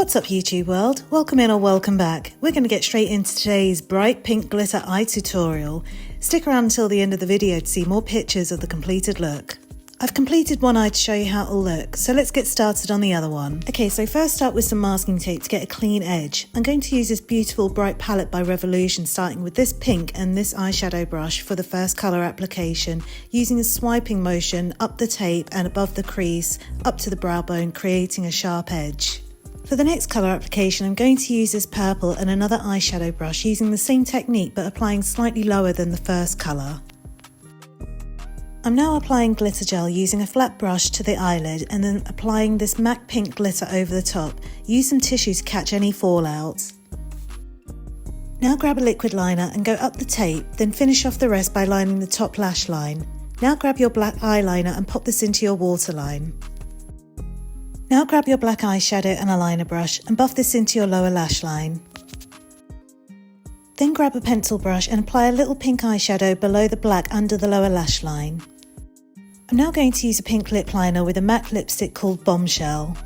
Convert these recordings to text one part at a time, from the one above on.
What's up YouTube world? Welcome in or welcome back. We're going to get straight into today's bright pink glitter eye tutorial. Stick around until the end of the video to see more pictures of the completed look. I've completed one eye to show you how it'll look, so let's get started on the other one. Okay, so first start with some masking tape to get a clean edge. I'm going to use this beautiful bright palette by Revolution, starting with this pink and this eyeshadow brush for the first colour application, using a swiping motion up the tape and above the crease, up to the brow bone, creating a sharp edge. For the next colour application, I'm going to use this purple and another eyeshadow brush using the same technique but applying slightly lower than the first colour. I'm now applying glitter gel using a flat brush to the eyelid and then applying this matte pink glitter over the top. Use some tissue to catch any fallout. Now grab a liquid liner and go up the tape, then finish off the rest by lining the top lash line. Now grab your black eyeliner and pop this into your waterline. Now grab your black eyeshadow and a liner brush and buff this into your lower lash line. Then grab a pencil brush and apply a little pink eyeshadow below the black under the lower lash line. I'm now going to use a pink lip liner with a matte lipstick called Bombshell.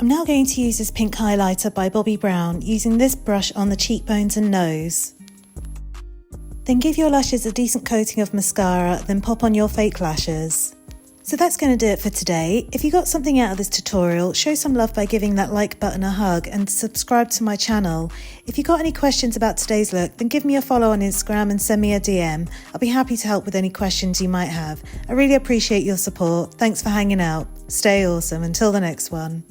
I'm now going to use this pink highlighter by Bobbi Brown, using this brush on the cheekbones and nose. Then give your lashes a decent coating of mascara, then pop on your fake lashes. So that's going to do it for today. If you got something out of this tutorial, show some love by giving that like button a hug and subscribe to my channel. If you got any questions about today's look, then give me a follow on Instagram and send me a DM. I'll be happy to help with any questions you might have. I really appreciate your support. Thanks for hanging out. Stay awesome. Until the next one.